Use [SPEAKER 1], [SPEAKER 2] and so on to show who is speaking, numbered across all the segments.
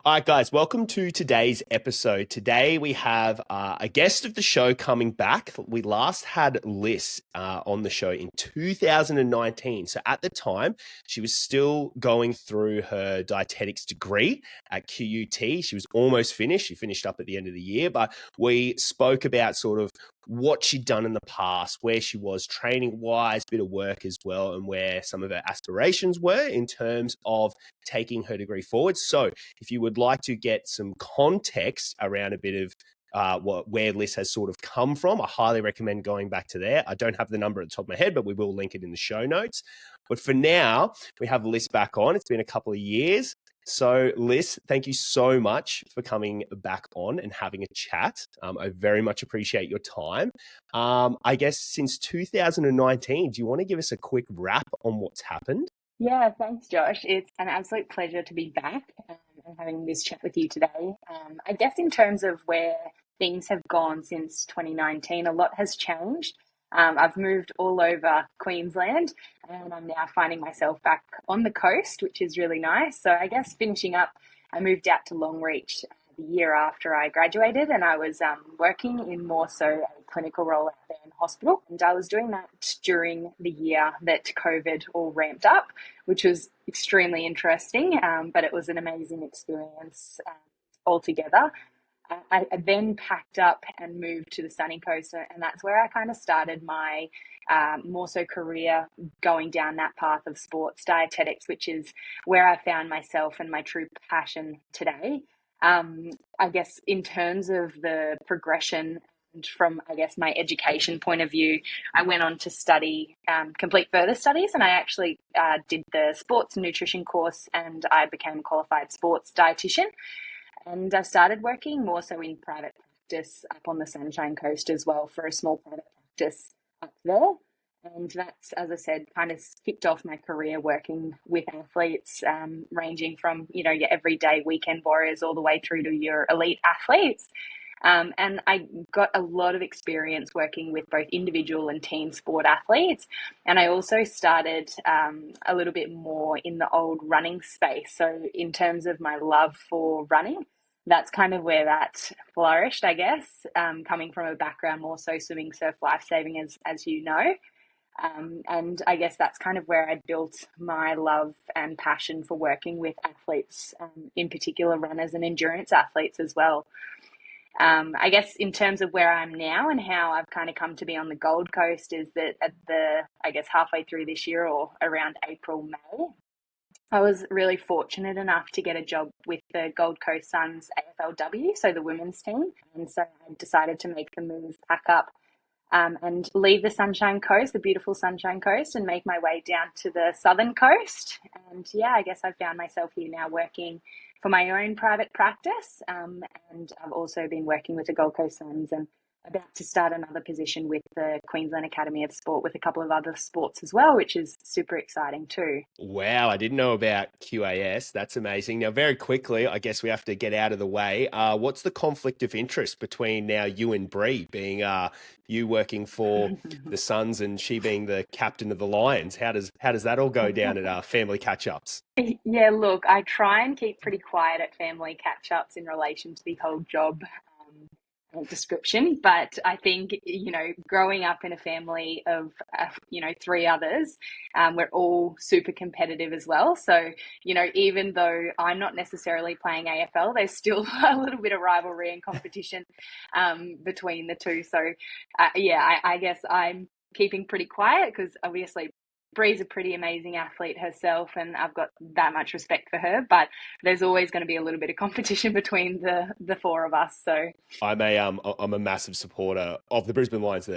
[SPEAKER 1] All right, guys, welcome to today's episode. Today we have a guest of the show coming back. We last had Lyss on the show in 2019. So at the time, she was still going through her dietetics degree at QUT. She was almost finished. She finished up at the end of the year, but we spoke about sort of what she'd done in the past, where she was training-wise, bit of work as well, and where some of her aspirations were in terms of taking her degree forward. So if you would like to get some context around a bit of where Lyss has sort of come from, I highly recommend going back to there. I don't have the number at the top of my head, but we will link it in the show notes. But for now, we have Lyss back on. It's been a couple of years. So Lyss, thank you so much for coming back on and having a chat. I very much appreciate your time. I guess since 2019, do you want to give us a quick wrap on what's happened?
[SPEAKER 2] Yeah, thanks, Josh. It's an absolute pleasure to be back and having this chat with you today. I guess in terms of where things have gone since 2019, a lot has changed. I've moved all over Queensland and I'm now finding myself back on the coast, which is really nice. So I guess finishing up, I moved out to Longreach the year after I graduated, and I was working in more so a clinical role out there in hospital. And I was doing that during the year that COVID all ramped up, which was extremely interesting, but it was an amazing experience altogether. I then packed up and moved to the sunny coast, and that's where I kind of started my more so career going down that path of sports dietetics, which is where I found myself and my true passion today. I guess in terms of the progression and from, I guess, my education point of view, I went on to study, complete further studies, and I actually did the sports and nutrition course, and I became a qualified sports dietitian. And I started working more so in private practice up on the Sunshine Coast as well for a small private practice up there. And that's, as I said, kind of kicked off my career working with athletes, ranging from, your everyday weekend warriors all the way through to your elite athletes. And I got a lot of experience working with both individual and team sport athletes. And I also started a little bit more in the old running space. So in terms of my love for running, that's kind of where that flourished, I guess, coming from a background more so swimming, surf, lifesaving, as you know. And I guess that's kind of where I built my love and passion for working with athletes, in particular runners and endurance athletes as well. I guess in terms of where I'm now and how I've kind of come to be on the Gold Coast is that at halfway through this year or around April, May, I was really fortunate enough to get a job with the Gold Coast Suns AFLW, so the women's team. And so I decided to make the move, pack up, and leave the Sunshine Coast, the beautiful Sunshine Coast, and make my way down to the southern coast. And yeah, I guess I found myself here now working for my own private practice. And I've also been working with the Gold Coast Suns and about to start another position with the Queensland Academy of Sport with a couple of other sports as well, which is super exciting too.
[SPEAKER 1] Wow, I didn't know about QAS. That's amazing. Now, very quickly, I guess we have to get out of the way. What's the conflict of interest between now you and Bree, being you working for the Suns and she being the captain of the Lions? How does that all go down at family catch-ups?
[SPEAKER 2] Yeah, look, I try and keep pretty quiet at family catch-ups in relation to the whole job description, but I think growing up in a family of three others, we're all super competitive as well. So even though I'm not necessarily playing AFL, there's still a little bit of rivalry and competition between the two. So I guess I'm keeping pretty quiet because obviously Bree's a pretty amazing athlete herself, and I've got that much respect for her. But there's always going to be a little bit of competition between the four of us. So
[SPEAKER 1] I'm a massive supporter of the Brisbane Lions,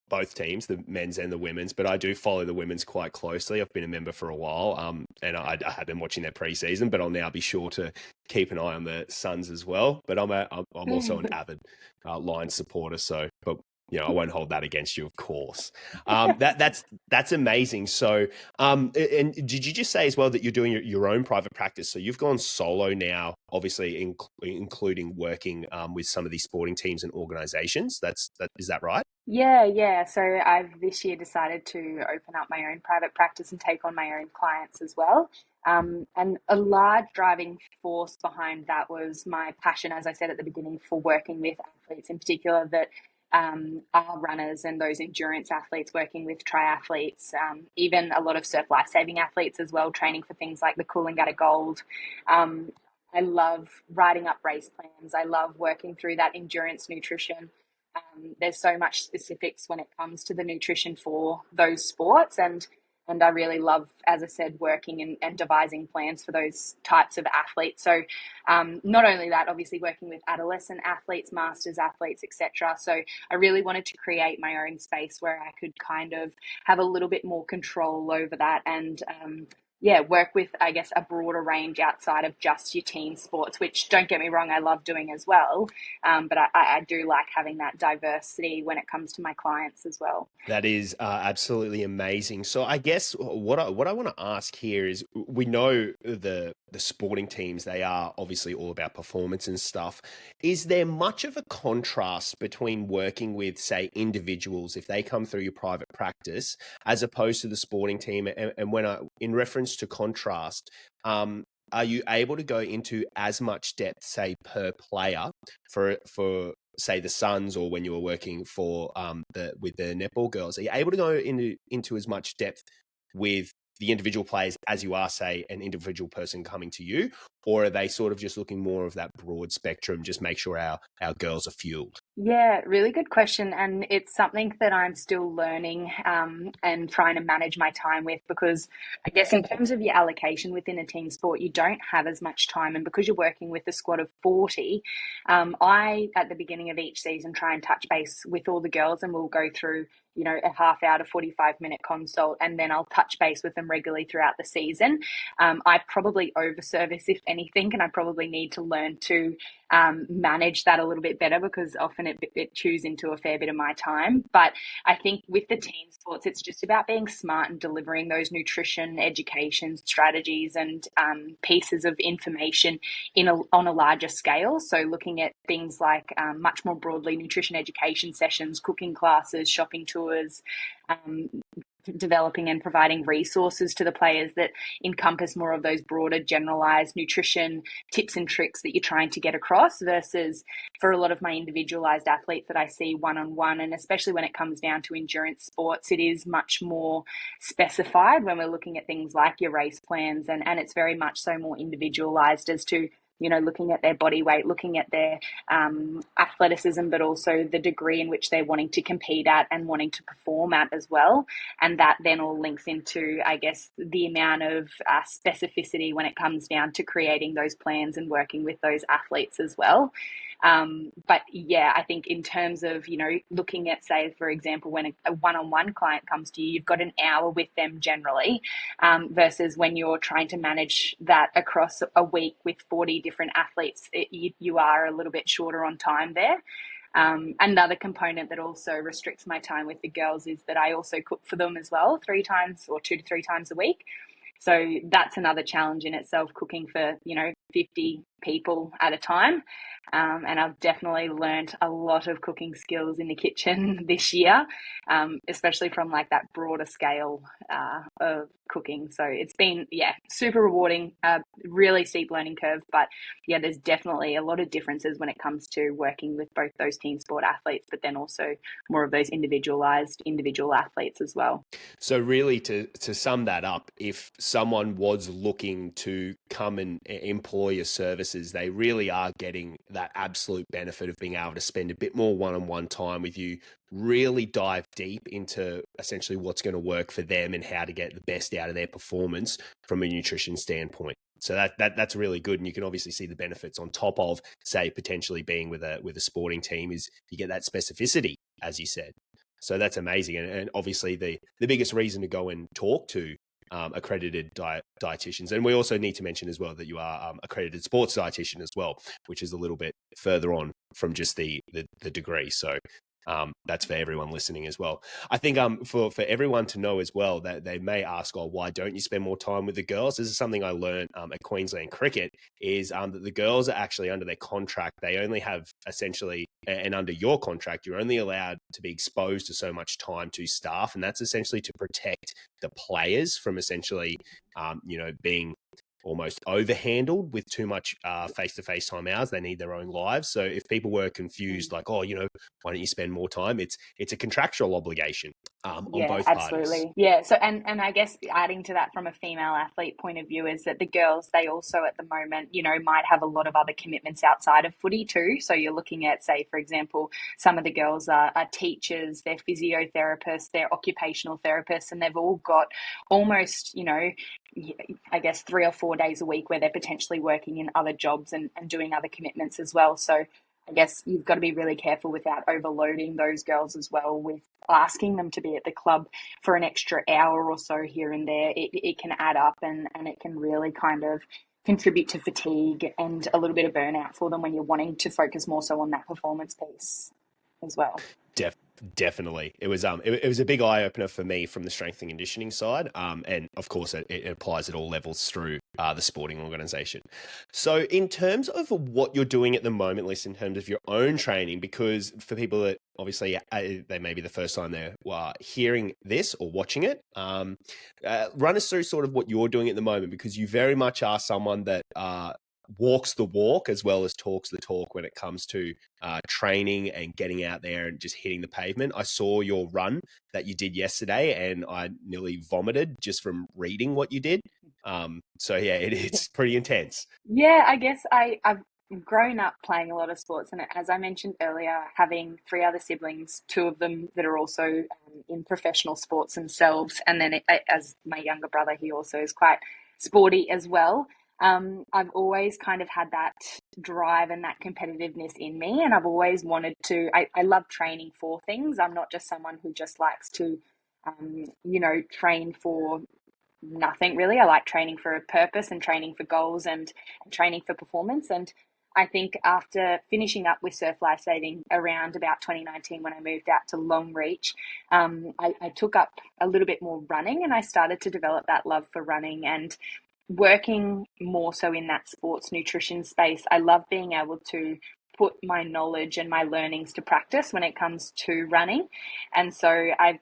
[SPEAKER 1] both teams, the men's and the women's. But I do follow the women's quite closely. I've been a member for a while, and I have been watching their preseason. But I'll now be sure to keep an eye on the Suns as well. But I'm also an avid Lions supporter. So, but I won't hold that against you, of course. That's amazing. So, and did you just say as well that you're doing your own private practice? So you've gone solo now, obviously, including working with some of these sporting teams and organizations. Is that right?
[SPEAKER 2] Yeah. So I've this year decided to open up my own private practice and take on my own clients as well. And a large driving force behind that was my passion, as I said at the beginning, for working with athletes in particular that are runners and those endurance athletes, working with triathletes, even a lot of surf lifesaving athletes as well, training for things like the Coolangatta Gold. Um, I love writing up race plans. I love working through that endurance nutrition. There's so much specifics when it comes to the nutrition for those sports, and I really love, as I said, working and devising plans for those types of athletes. So not only that, obviously working with adolescent athletes, masters athletes, etc. So I really wanted to create my own space where I could kind of have a little bit more control over that, and yeah, work with, I guess, a broader range outside of just your team sports, which, don't get me wrong, I love doing as well. But I do like having that diversity when it comes to my clients as well.
[SPEAKER 1] That is absolutely amazing. So I guess what I want to ask here is, we know the sporting teams, they are obviously all about performance and stuff. Is there much of a contrast between working with, say, individuals if they come through your private practice, as opposed to the sporting team? And in reference to contrast, are you able to go into as much depth, say, per player for say the Suns, or when you were working for with the netball girls? Are you able to go into as much depth with the individual players as you are, say, an individual person coming to you, or are they sort of just looking more of that broad spectrum, just make sure our girls are fueled?
[SPEAKER 2] Yeah, really good question. And it's something that I'm still learning and trying to manage my time with, because I guess in terms of your allocation within a team sport, you don't have as much time. And because you're working with a squad of 40, I, at the beginning of each season, try and touch base with all the girls, and we'll go through, a half hour to 45-minute consult, and then I'll touch base with them regularly throughout the season. I probably overservice, if anything, and I probably need to learn to manage that a little bit better, because often it chews into a fair bit of my time. But I think with the team sports, it's just about being smart and delivering those nutrition education strategies and pieces of information on a larger scale. So looking at things like much more broadly nutrition education sessions, cooking classes, shopping tours, um, developing and providing resources to the players that encompass more of those broader generalized nutrition tips and tricks that you're trying to get across, versus for a lot of my individualized athletes that I see one-on-one, and especially when it comes down to endurance sports, it is much more specified when we're looking at things like your race plans, and it's very much so more individualized as to looking at their body weight, looking at their athleticism, but also the degree in which they're wanting to compete at and wanting to perform at as well. And that then all links into, I guess, the amount of specificity when it comes down to creating those plans and working with those athletes as well. But yeah, I think in terms of, looking at, say, for example, when a one-on-one client comes to you, you've got an hour with them generally, versus when you're trying to manage that across a week with 40 different athletes, you are a little bit shorter on time there. Another component that also restricts my time with the girls is that I also cook for them as well, 3 times or 2 to 3 times a week. So that's another challenge in itself, cooking for, 50 people at a time. And I've definitely learned a lot of cooking skills in the kitchen this year, especially from like that broader scale of cooking. So it's been, super rewarding, really steep learning curve. But yeah, there's definitely a lot of differences when it comes to working with both those team sport athletes, but then also more of those individualized individual athletes as well.
[SPEAKER 1] So really, to sum that up, if someone was looking to come and employ your services, they really are getting that absolute benefit of being able to spend a bit more one-on-one time with you, really dive deep into essentially what's going to work for them and how to get the best out of their performance from a nutrition standpoint. So that's really good, and you can obviously see the benefits on top of, say, potentially being with a sporting team, is you get that specificity, as you said. So that's amazing. And obviously the biggest reason to go and talk to accredited dietitians. And we also need to mention as well that you are accredited sports dietitian as well, which is a little bit further on from just the degree. So That's for everyone listening as well. I think for everyone to know as well that they may ask, oh, why don't you spend more time with the girls? This is something I learned at Queensland Cricket is that the girls are actually under their contract. They only have essentially, and under your contract, you're only allowed to be exposed to so much time to staff. And that's essentially to protect the players from essentially, being almost overhandled with too much face-to-face time hours. They need their own lives. So if people were confused, like, oh, why don't you spend more time? It's a contractual obligation on both
[SPEAKER 2] absolutely.
[SPEAKER 1] parties.
[SPEAKER 2] Yeah. So, and I guess adding to that from a female athlete point of view is that the girls, they also at the moment, might have a lot of other commitments outside of footy too. So you're looking at, say, for example, some of the girls are teachers, they're physiotherapists, they're occupational therapists, and they've all got almost, I guess 3 or 4 days a week where they're potentially working in other jobs and doing other commitments as well. So I guess you've got to be really careful without overloading those girls as well with asking them to be at the club for an extra hour or so here and there. It can add up and it can really kind of contribute to fatigue and a little bit of burnout for them when you're wanting to focus more so on that performance piece as well.
[SPEAKER 1] Definitely. It was it was a big eye opener for me from the strength and conditioning side. And of course it applies at all levels through the sporting organization. So in terms of what you're doing at the moment, Lyss, in terms of your own training, because for people that obviously they may be the first time they're hearing this or watching it, run us through sort of what you're doing at the moment, because you very much are someone that walks the walk as well as talks the talk when it comes to training and getting out there and just hitting the pavement. I saw your run that you did yesterday and I nearly vomited just from reading what you did. So yeah, it's pretty intense.
[SPEAKER 2] Yeah, I guess I've grown up playing a lot of sports, and as I mentioned earlier, having 3 other siblings, 2 of them that are also in professional sports themselves, and then as my younger brother, he also is quite sporty as well. I've always kind of had that drive and that competitiveness in me, and I've always wanted to. I love training for things. I'm not just someone who just likes to, train for nothing really. I like training for a purpose and training for goals and training for performance. And I think after finishing up with surf lifesaving around about 2019, when I moved out to Longreach, I took up a little bit more running, and I started to develop that love for running and working more so in that sports nutrition space. I love being able to put my knowledge and my learnings to practice when it comes to running. And so I've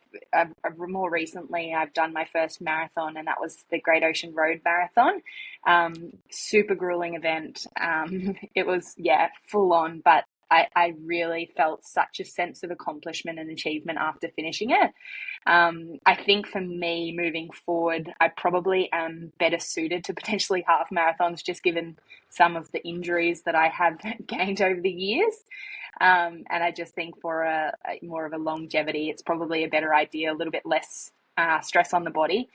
[SPEAKER 2] more recently, I've done my first marathon, and that was the Great Ocean Road Marathon. Super grueling event. It was, full on, but I really felt such a sense of accomplishment and achievement after finishing it. I think for me moving forward, I probably am better suited to potentially half marathons, just given some of the injuries that I have gained over the years. And I just think for a more of a longevity, it's probably a better idea, a little bit less stress on the body,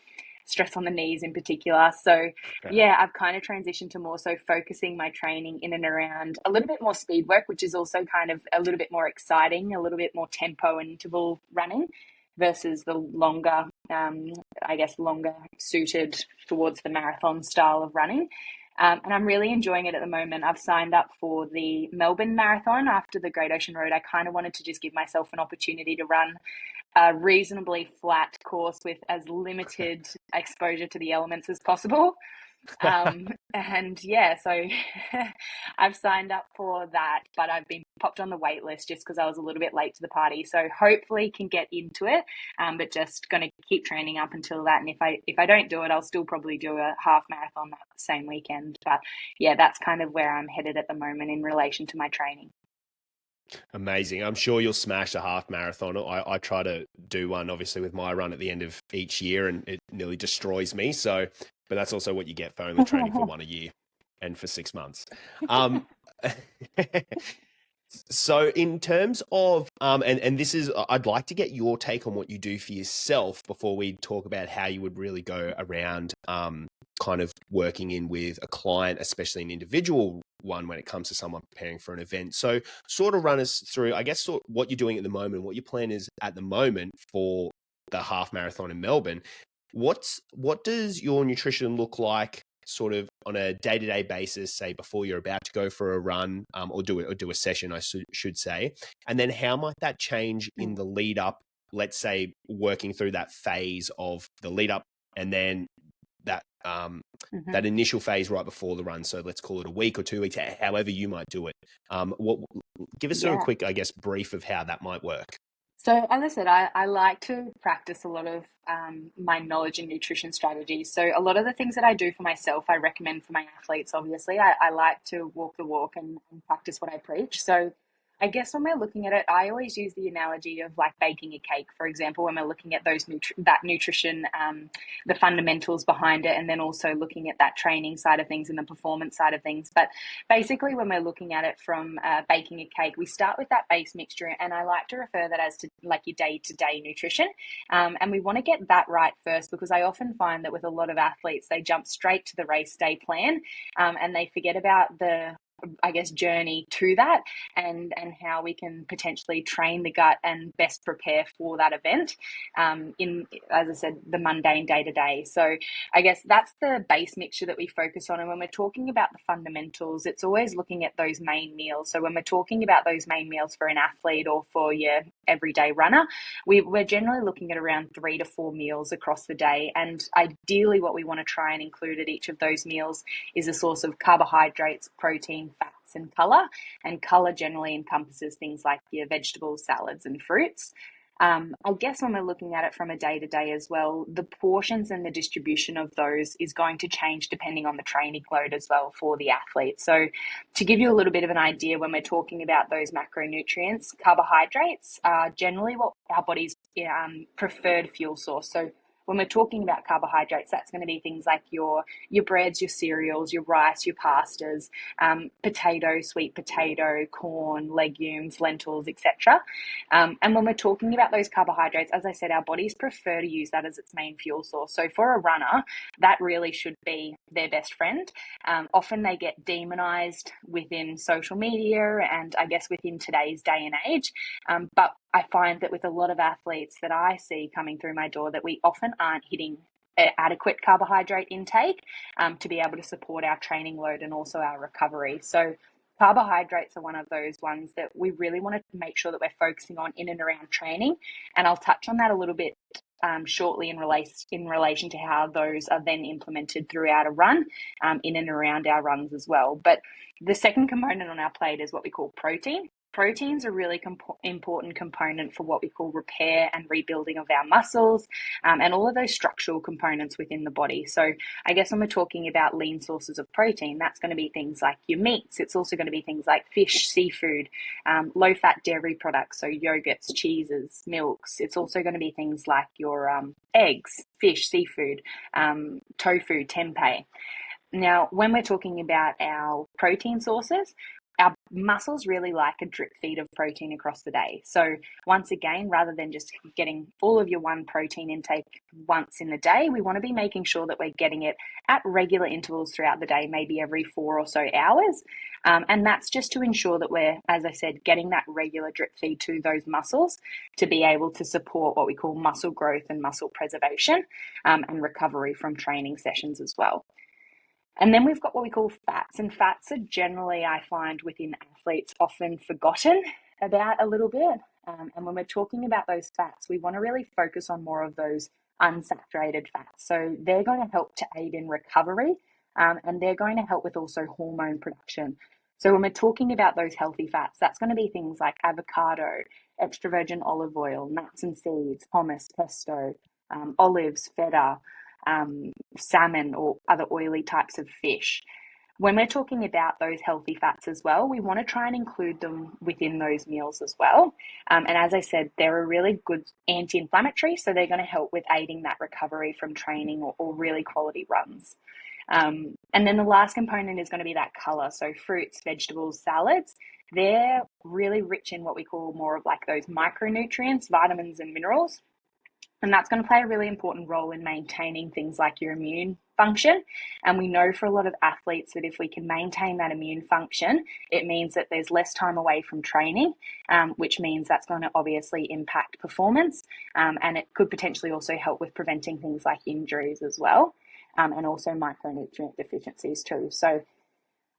[SPEAKER 2] stress on the knees in particular. So yeah, I've kind of transitioned to more so focusing my training in and around a little bit more speed work, which is also kind of a little bit more exciting, a little bit more tempo and interval running versus the longer, longer suited towards the marathon style of running. And I'm really enjoying it at the moment. I've signed up for the Melbourne Marathon after the Great Ocean Road. I kind of wanted to just give myself an opportunity to run a reasonably flat course with as limited exposure to the elements as possible. And yeah, so I've signed up for that, but I've been popped on the wait list just because I was a little bit late to the party. So hopefully can get into it, but just going to keep training up until that. And if I don't do it, I'll still probably do a half marathon that same weekend. But yeah, that's kind of where I'm headed at the moment in relation to my training.
[SPEAKER 1] Amazing. I'm sure you'll smash a half marathon. I try to do one, obviously, with my run at the end of each year, and it nearly destroys me. So, but that's also what you get for only training for one a year and for 6 months. So in terms of, and this is, I'd like to get your take on what you do for yourself before we talk about how you would really go around kind of working in with a client, especially an individual one when it comes to someone preparing for an event. So sort of run us through, I guess, what you're doing at the moment, what your plan is at the moment for the half marathon in Melbourne. What does your nutrition look like sort of on a day-to-day basis, say before you're about to go for a run, or do a session, I should say, and then how might that change in the lead up? Let's say working through that phase of the lead up, and then that that initial phase right before the run. So let's call it a week or 2 weeks, however you might do it. Give us a quick, I guess, brief of how that might work.
[SPEAKER 2] So as I said, I like to practice a lot of my knowledge and nutrition strategies. So a lot of the things that I do for myself, I recommend for my athletes, obviously. I like to walk the walk and practice what I preach. So I guess when we're looking at it, I always use the analogy of like baking a cake, for example, when we're looking at those that nutrition, the fundamentals behind it, and then also looking at that training side of things and the performance side of things. But basically, when we're looking at it from baking a cake, we start with that base mixture, and I like to refer that as to like your day-to-day nutrition. And we want to get that right first, because I often find that with a lot of athletes, they jump straight to the race day plan, and they forget about the journey to that, and how we can potentially train the gut and best prepare for that event in, as I said, the mundane day to day. So I guess that's the base mixture that we focus on. And when we're talking about the fundamentals, it's always looking at those main meals. So when we're talking about those main meals for an athlete or for your everyday runner, we're generally looking at around 3 to 4 meals across the day. And ideally what we want to try and include at each of those meals is a source of carbohydrates, protein, fats, and colour. And colour generally encompasses things like your vegetables, salads, and fruits. I guess when we're looking at it from a day-to-day as well, the portions and the distribution of those is going to change depending on the training load as well for the athlete. So to give you a little bit of an idea, when we're talking about those macronutrients, carbohydrates are generally what our body's preferred fuel source. So when we're talking about carbohydrates, that's going to be things like your breads, your cereals, your rice, your pastas, potato, sweet potato, corn, legumes, lentils, etc. And when we're talking about those carbohydrates, as I said, our bodies prefer to use that as its main fuel source. So for a runner, that really should be their best friend. Often they get demonized within social media and I guess within today's day and age. But I find that with a lot of athletes that I see coming through my door, that we often aren't hitting adequate carbohydrate intake to be able to support our training load and also our recovery. So carbohydrates are one of those ones that we really want to make sure that we're focusing on in and around training. And I'll touch on that a little bit shortly in relation to how those are then implemented throughout a run, in and around our runs as well. But the second component on our plate is what we call protein. Protein's a really important component for what we call repair and rebuilding of our muscles, and all of those structural components within the body. So I guess when we're talking about lean sources of protein, that's going to be things like your meats. It's also going to be things like fish, seafood, low-fat dairy products, so yogurts, cheeses, milks. It's also going to be things like your eggs, fish, seafood, tofu, tempeh. Now, when we're talking about our protein sources, our muscles really like a drip feed of protein across the day. So once again, rather than just getting all of your one protein intake once in the day, we want to be making sure that we're getting it at regular intervals throughout the day, maybe every 4 or so hours. And that's just to ensure that we're, as I said, getting that regular drip feed to those muscles to be able to support what we call muscle growth and muscle preservation, and recovery from training sessions as well. And then we've got what we call fats, and fats are generally, I find, within athletes often forgotten about a little bit. And when we're talking about those fats, we want to really focus on more of those unsaturated fats. So they're going to help to aid in recovery, and they're going to help with also hormone production. So when we're talking about those healthy fats, that's going to be things like avocado, extra virgin olive oil, nuts and seeds, hummus, pesto, olives, feta, salmon or other oily types of fish. When we're talking about those healthy fats as well, we want to try and include them within those meals as well. And as I said, they're a really good anti-inflammatory, so they're going to help with aiding that recovery from training or really quality runs. And then the last component is going to be that color. So fruits, vegetables, salads, they're really rich in what we call more of like those micronutrients, vitamins and minerals. And that's going to play a really important role in maintaining things like your immune function. And we know for a lot of athletes that if we can maintain that immune function, it means that there's less time away from training, which means that's going to obviously impact performance. And it could potentially also help with preventing things like injuries as well. and also micronutrient deficiencies too. So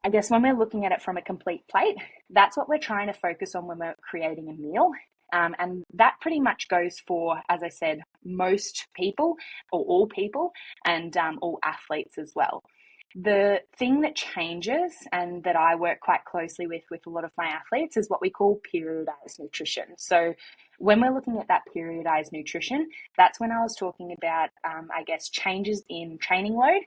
[SPEAKER 2] I guess when we're looking at it from a complete plate, that's what we're trying to focus on when we're creating a meal. And that pretty much goes for, as I said, most people or all people, and all athletes as well. The thing that changes and that I work quite closely with a lot of my athletes is what we call periodized nutrition. So when we're looking at that periodized nutrition, that's when I was talking about, I guess, changes in training load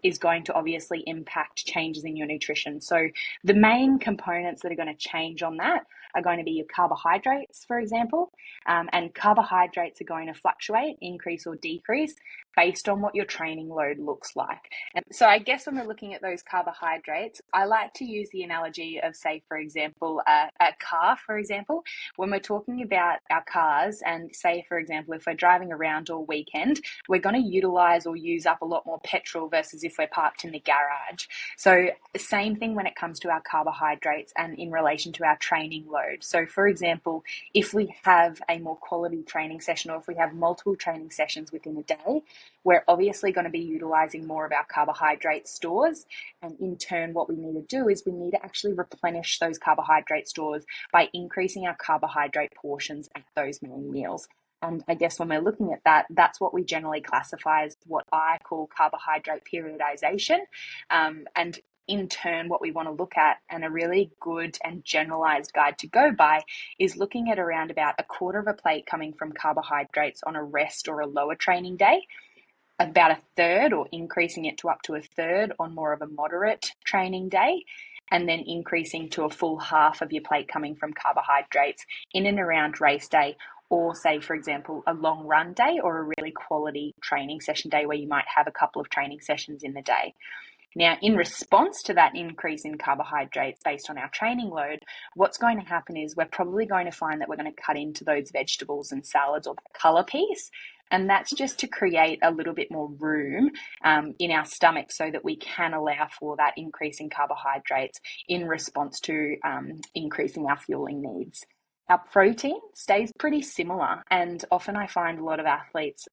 [SPEAKER 2] is going to obviously impact changes in your nutrition. So the main components that are going to change on that are going to be your carbohydrates, for example, and carbohydrates are going to fluctuate, increase or decrease based on what your training load looks like. And so I guess when we're looking at those carbohydrates, I like to use the analogy of, say, for example, a car, for example. When we're talking about our cars and say, for example, if we're driving around all weekend, we're going to utilize or use up a lot more petrol versus if we're parked in the garage. So same thing when it comes to our carbohydrates and in relation to our training load. So for example, if we have a more quality training session or if we have multiple training sessions within a day, we're obviously going to be utilizing more of our carbohydrate stores. And in turn, what we need to do is we need to actually replenish those carbohydrate stores by increasing our carbohydrate portions at those main meals. And I guess when we're looking at that, that's what we generally classify as what I call carbohydrate periodization. And in turn, what we want to look at, and a really good and generalized guide to go by, is looking at around about a quarter of a plate coming from carbohydrates on a rest or a lower training day, about a third or increasing it to up to a third on more of a moderate training day, and then increasing to a full half of your plate coming from carbohydrates in and around race day, or say, for example, a long run day or a really quality training session day where you might have a couple of training sessions in the day. Now, in response to that increase in carbohydrates based on our training load, what's going to happen is we're probably going to find that we're going to cut into those vegetables and salads or the colour piece. And that's just to create a little bit more room in our stomach so that we can allow for that increase in carbohydrates in response to increasing our fueling needs. Our protein stays pretty similar, and often I find a lot of athletes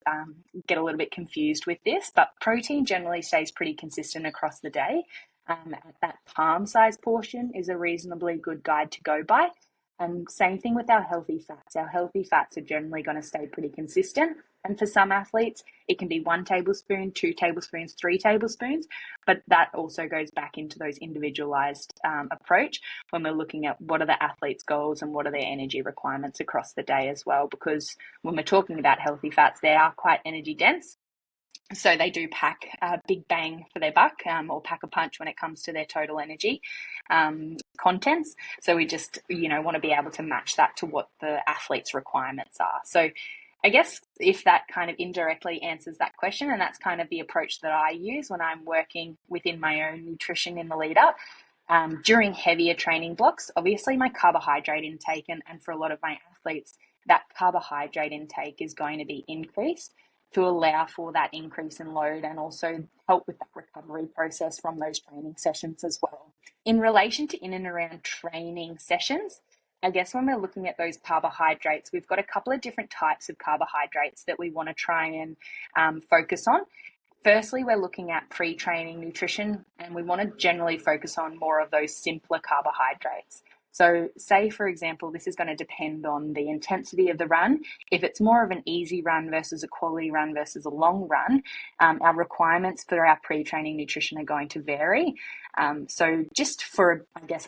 [SPEAKER 2] get a little bit confused with this, but protein generally stays pretty consistent across the day. That palm size portion is a reasonably good guide to go by. And same thing with our healthy fats. Our healthy fats are generally going to stay pretty consistent. And for some athletes, it can be 1 tablespoon, 2 tablespoons, 3 tablespoons. But that also goes back into those individualized approach when we're looking at what are the athlete's goals and what are their energy requirements across the day as well. Because when we're talking about healthy fats, they are quite energy dense. So they do pack a big bang for their buck, or pack a punch when it comes to their total energy contents. So we just, want to be able to match that to what the athlete's requirements are. So I guess if that kind of indirectly answers that question, and that's kind of the approach that I use when I'm working within my own nutrition in the lead up. During heavier training blocks, obviously my carbohydrate intake, and for a lot of my athletes, that carbohydrate intake is going to be increased to allow for that increase in load and also help with that recovery process from those training sessions as well. In relation to in and around training sessions, I guess when we're looking at those carbohydrates, we've got a couple of different types of carbohydrates that we want to try and focus on. Firstly, we're looking at pre-training nutrition, and we want to generally focus on more of those simpler carbohydrates. So say, for example, this is going to depend on the intensity of the run. If it's more of an easy run versus a quality run versus a long run, our requirements for our pre-training nutrition are going to vary. So just for, I guess,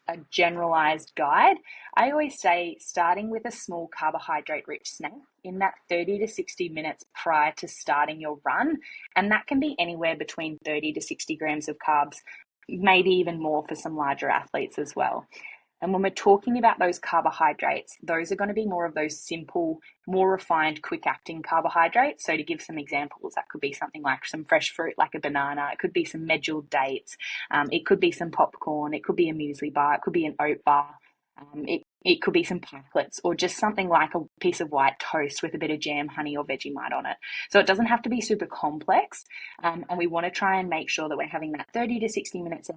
[SPEAKER 2] a generalized guide, I always say starting with a small carbohydrate-rich snack in that 30 to 60 minutes prior to starting your run, and that can be anywhere between 30 to 60 grams of carbs, maybe even more for some larger athletes as well. And when we're talking about those carbohydrates, those are going to be more of those simple, more refined, quick-acting carbohydrates. So to give some examples, that could be something like some fresh fruit, like a banana. It could be some medjool dates. It could be some popcorn. It could be a muesli bar. It could be an oat bar. It could be some pikelets, or just something like a piece of white toast with a bit of jam, honey, or Vegemite on it. So it doesn't have to be super complex. And we want to try and make sure that we're having that 30 to 60 minutes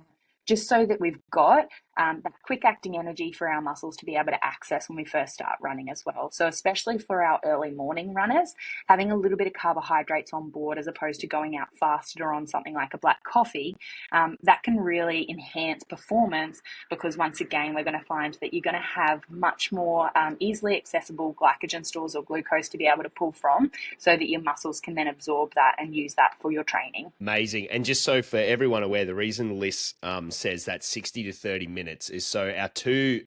[SPEAKER 2] just so that we've got that quick acting energy for our muscles to be able to access when we first start running as well. So especially for our early morning runners, having a little bit of carbohydrates on board as opposed to going out fasted or on something like a black coffee, that can really enhance performance, because once again, we're going to find that you're going to have much more easily accessible glycogen stores or glucose to be able to pull from, so that your muscles can then absorb that and use that for your training.
[SPEAKER 1] Amazing. And just so for everyone aware, the reason Lyss says that 60 to 30 minutes is so our two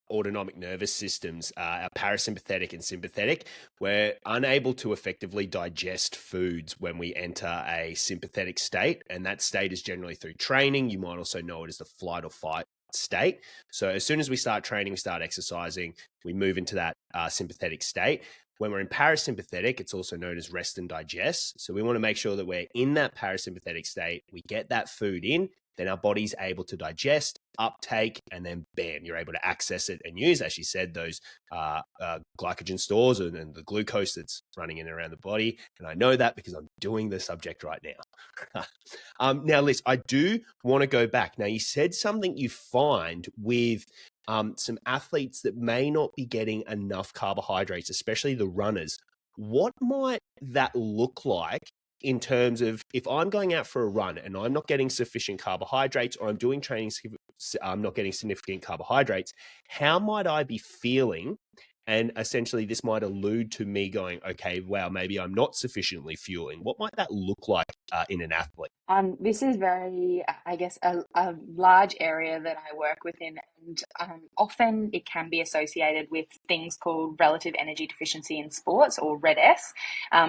[SPEAKER 1] autonomic nervous systems, our parasympathetic and sympathetic, we're unable to effectively digest foods when we enter a sympathetic state. And that state is generally through training. You might also know it as the flight or fight state. So as soon as we start training, we start exercising, we move into that sympathetic state. When we're in parasympathetic, it's also known as rest and digest. So we want to make sure that we're in that parasympathetic state. We get that food in, then our body's able to digest, uptake, and then bam, you're able to access it and use, as she said, those glycogen stores and the glucose that's running in and around the body. And I know that because I'm doing the subject right now. Now, Lyss, I do want to go back. Now, you said something you find with some athletes that may not be getting enough carbohydrates, especially the runners. What might that look like in terms of if I'm going out for a run and I'm not getting sufficient carbohydrates, or I'm doing training, I'm not getting significant carbohydrates, how might I be feeling? And essentially this might allude to me going, okay, wow, maybe I'm not sufficiently fueling. What might that look like in an athlete?
[SPEAKER 2] This is very, I guess, a large area that I work within, and often it can be associated with things called relative energy deficiency in sports, or RED-S.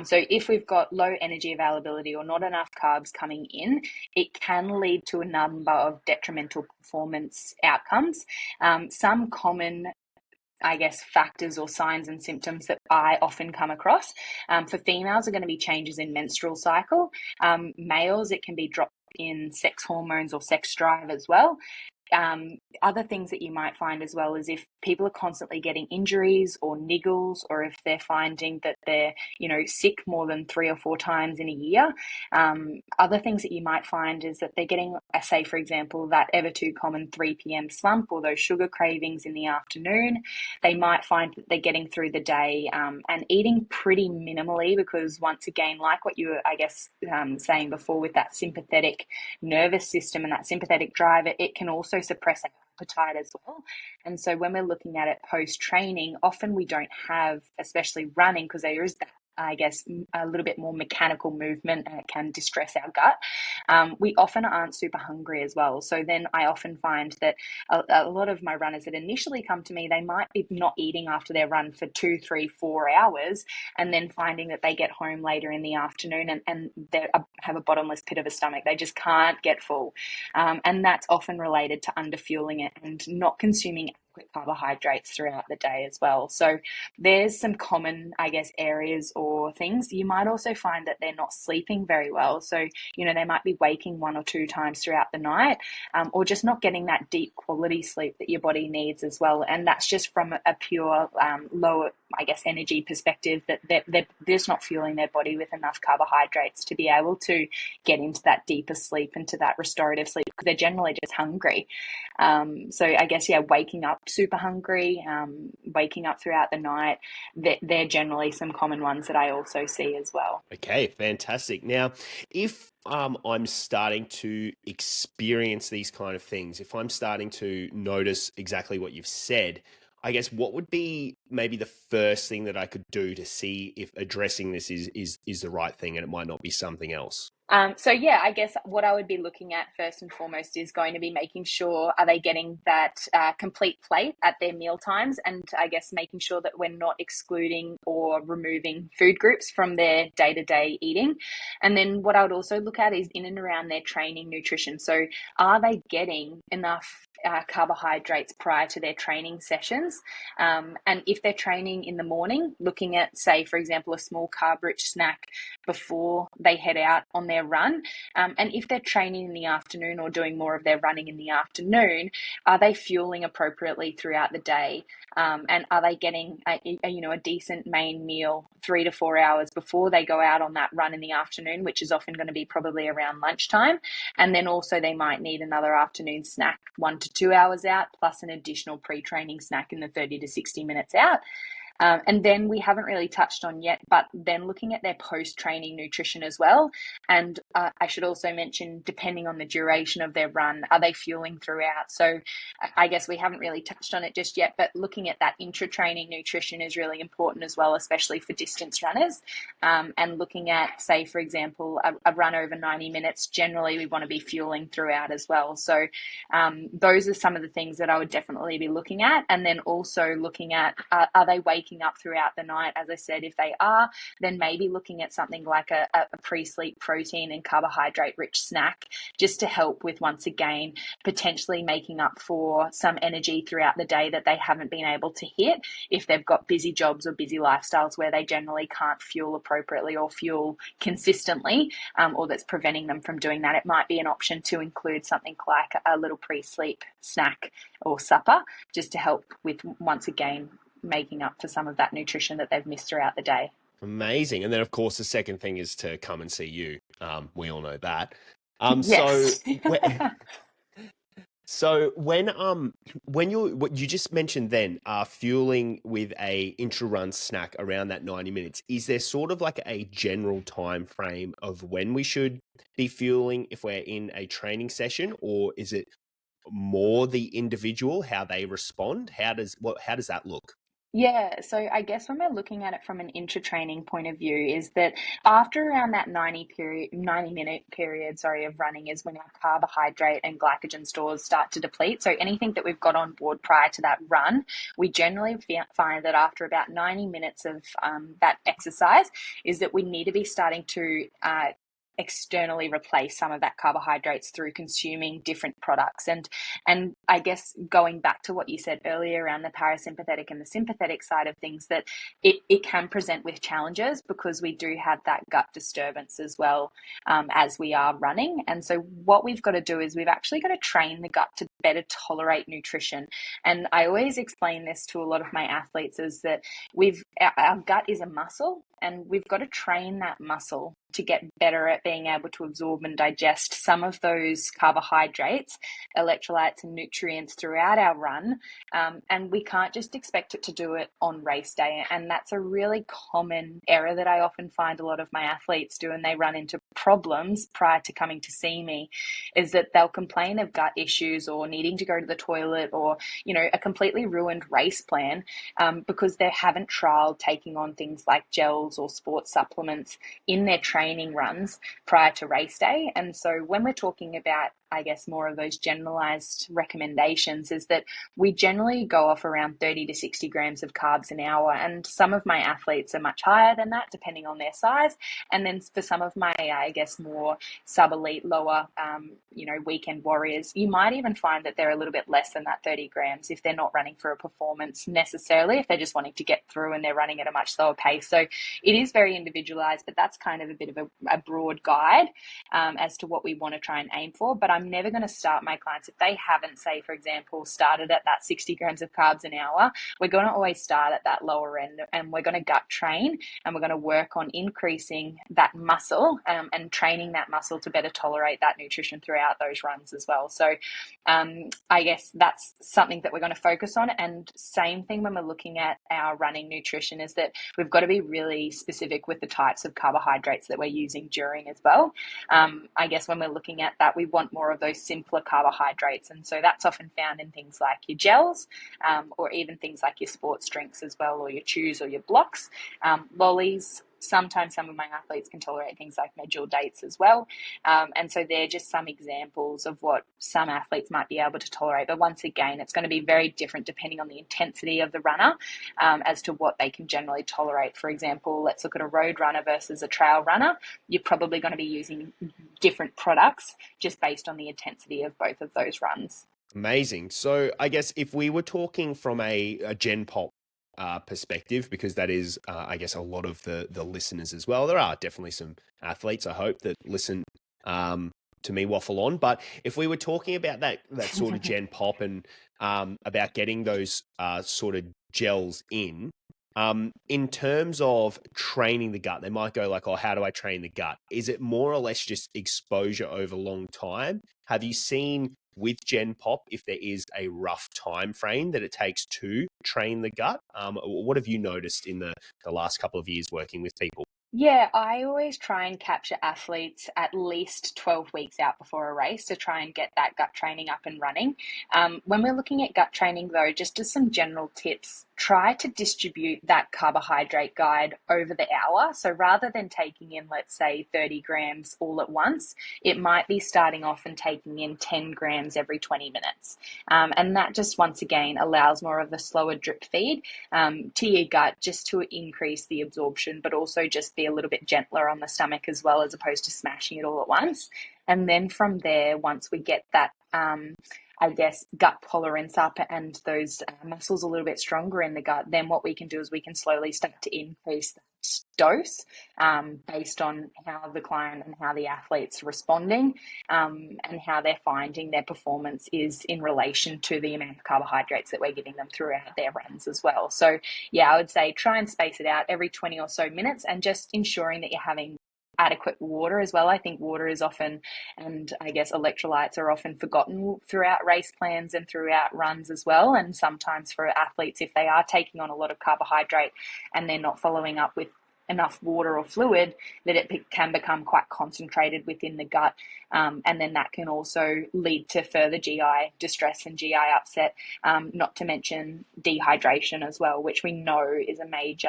[SPEAKER 2] So if we've got low energy availability or not enough carbs coming in, it can lead to a number of detrimental performance outcomes. Some common, I guess, factors or signs and symptoms that I often come across for females are going to be changes in menstrual cycle. Males, it can be drop in sex hormones or sex drive as well. Other things that you might find as well is if people are constantly getting injuries or niggles, or if they're finding that they're, sick more than 3 or 4 times in a year. Other things that you might find is that they're getting, say, for example, that ever too common 3 p.m. slump or those sugar cravings in the afternoon. They might find that they're getting through the day and eating pretty minimally, because once again, like what you were, I guess, saying before with that sympathetic nervous system and that sympathetic drive, it can also suppress appetite as well. And so when we're looking at it post-training, often we don't have, especially running, because there is that, I guess, a little bit more mechanical movement, and it can distress our gut. We often aren't super hungry as well. So then I often find that a lot of my runners that initially come to me, they might be not eating after their run for 2, 3, 4 hours, and then finding that they get home later in the afternoon and they have a bottomless pit of a stomach. They just can't get full. And that's often related to underfueling it and not consuming carbohydrates throughout the day as well. So there's some common, I guess, areas or things. You might also find that they're not sleeping very well. So, they might be waking 1 or 2 times throughout the night, or just not getting that deep quality sleep that your body needs as well. And that's just from a pure lower, I guess, energy perspective, that they're just not fueling their body with enough carbohydrates to be able to get into that deeper sleep, into that restorative sleep, because they're generally just hungry. So I guess, waking up super hungry, waking up throughout the night, they're generally some common ones that I also see as well.
[SPEAKER 1] Okay, fantastic. Now, if I'm starting to experience these kind of things, if I'm starting to notice exactly what you've said, I guess what would be maybe the first thing that I could do to see if addressing this is the right thing and it might not be something else?
[SPEAKER 2] I guess what I would be looking at first and foremost is going to be making sure, are they getting that complete plate at their meal times, and I guess making sure that we're not excluding or removing food groups from their day-to-day eating. And then what I would also look at is in and around their training nutrition. So are they getting enough carbohydrates prior to their training sessions. And if they're training in the morning, looking at, say, for example, a small carb-rich snack before they head out on their run. And if they're training in the afternoon or doing more of their running in the afternoon, are they fueling appropriately throughout the day? And are they getting a decent main meal 3 to 4 hours before they go out on that run in the afternoon, which is often going to be probably around lunchtime? And then also they might need another afternoon snack 1 to 2 hours out, plus an additional pre-training snack in the 30 to 60 minutes out. And then we haven't really touched on yet, but then looking at their post-training nutrition as well. And I should also mention, depending on the duration of their run, are they fueling throughout? So I guess we haven't really touched on it just yet, but looking at that intra-training nutrition is really important as well, especially for distance runners. And looking at, say, for example, a run over 90 minutes, generally we want to be fueling throughout as well. So those are some of the things that I would definitely be looking at. And then also looking at, are they waking up throughout the night? As I said, if they are, then maybe looking at something like a pre-sleep protein and carbohydrate rich snack, just to help with, once again, potentially making up for some energy throughout the day that they haven't been able to hit if they've got busy jobs or busy lifestyles where they generally can't fuel appropriately or fuel consistently, or that's preventing them from doing that. It might be an option to include something like a little pre-sleep snack or supper, just to help with, once again, making up for some of that nutrition that they've missed throughout the day.
[SPEAKER 1] Amazing. And then, of course, the second thing is to come and see you. We all know that.
[SPEAKER 2] Yes.
[SPEAKER 1] So when what you just mentioned then, fueling with a intra-run snack around that 90 minutes, is there sort of like a general time frame of when we should be fueling if we're in a training session, or is it more the individual, how they respond? How does that look?
[SPEAKER 2] Yeah, so I guess when we're looking at it from an intra-training point of view, is that after around that 90-minute period, of running, is when our carbohydrate and glycogen stores start to deplete. So anything that we've got on board prior to that run, we generally find that after about 90 minutes of that exercise, is that we need to be starting to externally replace some of that carbohydrates through consuming different products. And I guess going back to what you said earlier around the parasympathetic and the sympathetic side of things, that it can present with challenges because we do have that gut disturbance as well, as we are running. And so what we've got to do is we've actually got to train the gut to better tolerate nutrition. And I always explain this to a lot of my athletes, is that our gut is a muscle, and we've got to train that muscle to get better at being able to absorb and digest some of those carbohydrates, electrolytes and nutrients throughout our run. And we can't just expect it to do it on race day. And that's a really common error that I often find a lot of my athletes do, and they run into problems prior to coming to see me, is that they'll complain of gut issues or needing to go to the toilet, or, a completely ruined race plan, because they haven't trialed taking on things like gels or sports supplements in their training runs prior to race day. And so when we're talking about, I guess, more of those generalized recommendations, is that we generally go off around 30 to 60 grams of carbs an hour. And some of my athletes are much higher than that, depending on their size. And then for some of my, I guess, more sub-elite, lower, weekend warriors, you might even find that they're a little bit less than that 30 grams if they're not running for a performance necessarily, if they're just wanting to get through and they're running at a much slower pace. So it is very individualized, but that's kind of a bit of a broad guide as to what we want to try and aim for. But I'm never going to start my clients, if they haven't, say, for example, started at that 60 grams of carbs an hour, we're going to always start at that lower end, and we're going to gut train, and we're going to work on increasing that muscle and training that muscle to better tolerate that nutrition throughout those runs as well. So I guess that's something that we're going to focus on. And same thing when we're looking at our running nutrition, is that we've got to be really specific with the types of carbohydrates that we're using during as well. I guess when we're looking at that, we want more of those simpler carbohydrates. And so that's often found in things like your gels, or even things like your sports drinks as well, or your chews or your blocks, lollies. Sometimes some of my athletes can tolerate things like medjool dates as well. And so they're just some examples of what some athletes might be able to tolerate. But once again, it's going to be very different depending on the intensity of the runner, as to what they can generally tolerate. For example, let's look at a road runner versus a trail runner. You're probably going to be using different products just based on the intensity of both of those runs.
[SPEAKER 1] Amazing. So I guess if we were talking from a Gen Pop perspective, because that is, I guess, a lot of the listeners as well. There are definitely some athletes, I hope, that listen to me waffle on. But if we were talking about that sort of Gen Pop and about getting those sort of gels in terms of training the gut, they might go like, oh, how do I train the gut? Is it more or less just exposure over long time? Have you seen with Gen Pop if there is a rough time frame that it takes to train the gut? What have you noticed in the last couple of years working with people?
[SPEAKER 2] Yeah, I always try and capture athletes at least 12 weeks out before a race to try and get that gut training up and running. When we're looking at gut training, though, just as some general tips, try to distribute that carbohydrate guide over the hour. So rather than taking in, let's say, 30 grams all at once, it might be starting off and taking in 10 grams every 20 minutes. And that just, once again, allows more of a slower drip feed to your gut just to increase the absorption, but also just be a little bit gentler on the stomach as well, as opposed to smashing it all at once. And then from there, once we get that, I guess, gut tolerance up and those muscles a little bit stronger in the gut, then what we can do is we can slowly start to increase that dose based on how the client and how the athlete's responding and how they're finding their performance is in relation to the amount of carbohydrates that we're giving them throughout their runs as well. So yeah, I would say try and space it out every 20 or so minutes and just ensuring that you're having adequate water as well. I think water is often, and I guess electrolytes are often forgotten throughout race plans and throughout runs as well. And sometimes for athletes, if they are taking on a lot of carbohydrate and they're not following up with enough water or fluid, that it can become quite concentrated within the gut. And then that can also lead to further GI distress and GI upset, not to mention dehydration as well, which we know is a major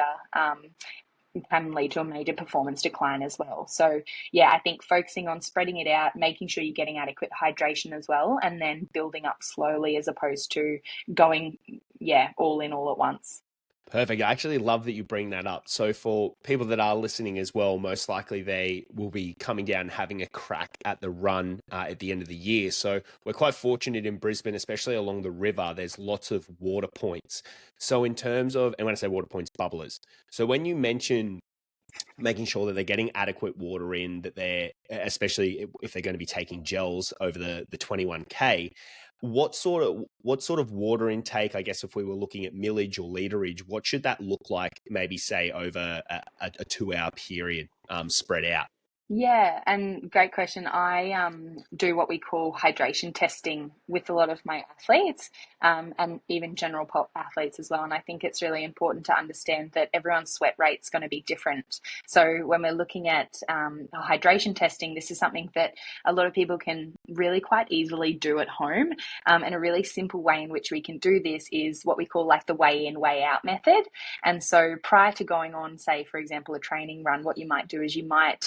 [SPEAKER 2] can lead to a major performance decline as well. So yeah, I think focusing on spreading it out, making sure you're getting adequate hydration as well, and then building up slowly as opposed to going, all in all at once.
[SPEAKER 1] Perfect. I actually love that you bring that up. So for people that are listening as well, most likely they will be coming down and having a crack at the run at the end of the year. So we're quite fortunate in Brisbane, especially along the river, there's lots of water points. So in terms of, and when I say water points, bubblers. So when you mention making sure that they're getting adequate water in, that they're, especially if they're going to be taking gels over the 21K, what sort of water intake, I guess, if we were looking at millage or literage, what should that look like, maybe say over a 2 hour period spread out?
[SPEAKER 2] Yeah, and great question. I do what we call hydration testing with a lot of my athletes and even general pop athletes as well. And I think it's really important to understand that everyone's sweat rate's going to be different. So when we're looking at hydration testing, this is something that a lot of people can really quite easily do at home. And a really simple way in which we can do this is what we call like the weigh in, weigh out method. And so prior to going on, say, for example, a training run, what you might do is you might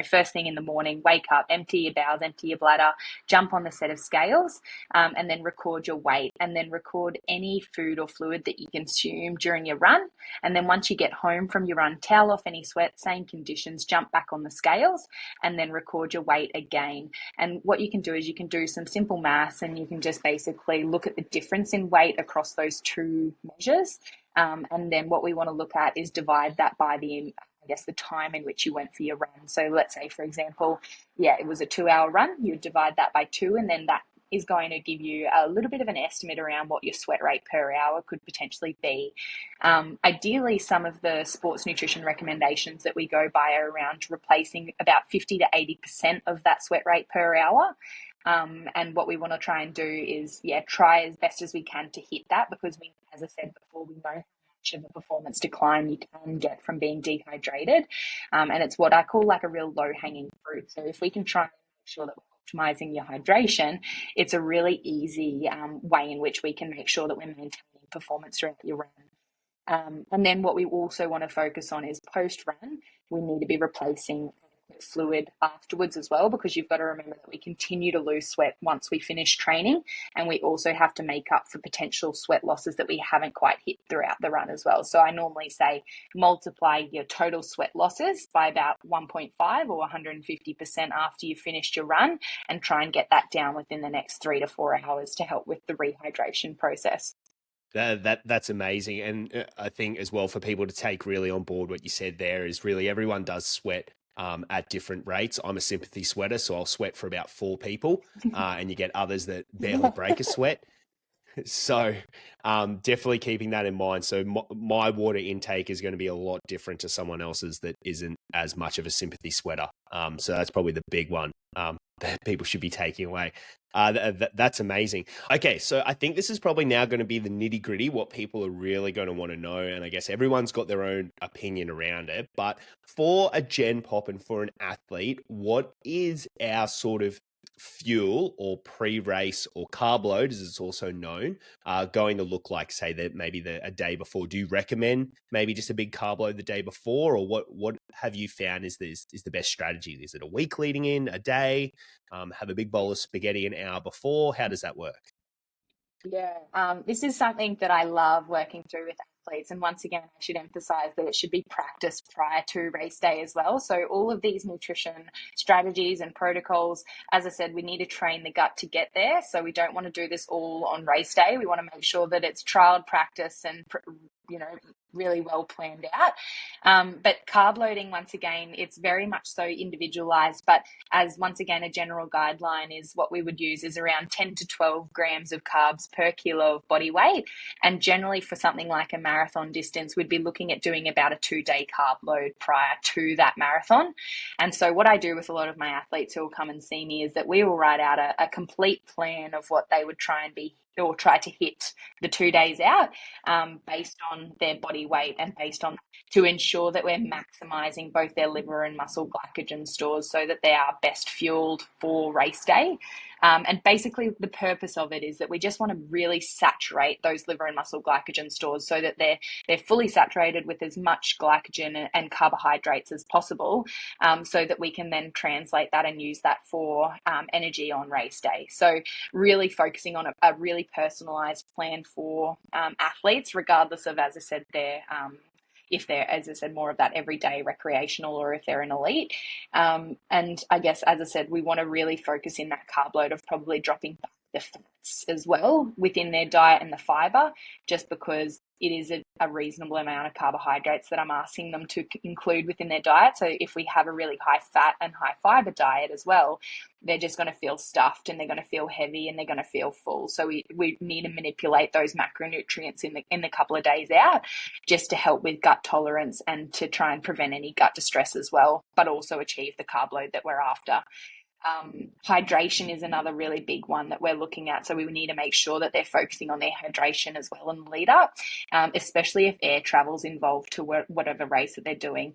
[SPEAKER 2] first thing in the morning, wake up, empty your bowels, empty your bladder, jump on the set of scales, and then record your weight, and then record any food or fluid that you consume during your run. And then once you get home from your run, towel off any sweat, same conditions, jump back on the scales, and then record your weight again. And what you can do is you can do some simple maths, and you can just basically look at the difference in weight across those two measures. And then what we want to look at is divide that by the time in which you went for your run. So let's say, for example, it was a 2 hour run, you divide that by 2, and then that is going to give you a little bit of an estimate around what your sweat rate per hour could potentially be. Ideally, some of the sports nutrition recommendations that we go by are around replacing about 50 to 80% of that sweat rate per hour. And what we want to try and do is, try as best as we can to hit that, because we, as I said before, we know how much of a performance decline you can get from being dehydrated. And it's what I call like a real low hanging fruit. So if we can try and make sure that we're optimizing your hydration, it's a really easy way in which we can make sure that we're maintaining performance throughout your run. And then what we also want to focus on is post run, we need to be replacing fluid afterwards as well, because you've got to remember that we continue to lose sweat once we finish training, and we also have to make up for potential sweat losses that we haven't quite hit throughout the run as well. So I normally say multiply your total sweat losses by about 1.5 or 150% after you've finished your run, and try and get that down within the next 3 to 4 hours to help with the rehydration process.
[SPEAKER 1] That's amazing. And I think as well, for people to take really on board what you said there, is really everyone does sweat at different rates. I'm a sympathy sweater, so I'll sweat for about 4 people, and you get others that barely break a sweat. So definitely keeping that in mind. So my water intake is going to be a lot different to someone else's that isn't as much of a sympathy sweater. So that's probably the big one that people should be taking away. That's amazing. Okay, so I think this is probably now going to be the nitty gritty, what people are really going to want to know. And I guess everyone's got their own opinion around it. But for a Gen Pop and for an athlete, what is our sort of fuel or pre-race or carb load, as it's also known, going to look like, say, that maybe a day before? Do you recommend maybe just a big carb load the day before, or what have you found is the best strategy? Is it a week leading in, a day, have a big bowl of spaghetti an hour before? How does that work?
[SPEAKER 2] Yeah, this is something that I love working through with athletes. And once again, I should emphasize that it should be practiced prior to race day as well. So all of these nutrition strategies and protocols, as I said, we need to train the gut to get there. So we don't want to do this all on race day. We want to make sure that it's trialed, practice, and really well planned out. But carb loading, once again, it's very much so individualized. But as once again, a general guideline is what we would use is around 10 to 12 grams of carbs per kilo of body weight. And generally for something like a marathon distance, we'd be looking at doing about a 2-day carb load prior to that marathon. And so what I do with a lot of my athletes who will come and see me is that we will write out a complete plan of what they would try and be or try to hit the 2 days out, based on their body weight and based on, to ensure that we're maximizing both their liver and muscle glycogen stores so that they are best fueled for race day. And basically the purpose of it is that we just want to really saturate those liver and muscle glycogen stores so that they're fully saturated with as much glycogen and carbohydrates as possible, so that we can then translate that and use that for energy on race day. So really focusing on a really personalized plan for athletes, regardless of, as I said, if they're, as I said, more of that everyday recreational or if they're an elite. And I guess, as I said, we want to really focus in that carb load of probably dropping back the fats as well within their diet and the fiber, just because it is a reasonable amount of carbohydrates that I'm asking them to include within their diet. So if we have a really high fat and high fiber diet as well, they're just going to feel stuffed and they're going to feel heavy and they're going to feel full. So we need to manipulate those macronutrients in the couple of days out, just to help with gut tolerance and to try and prevent any gut distress as well, but also achieve the carb load that we're after. Hydration is another really big one that we're looking at. So we need to make sure that they're focusing on their hydration as well in the lead up, especially if air travel's involved to whatever race that they're doing.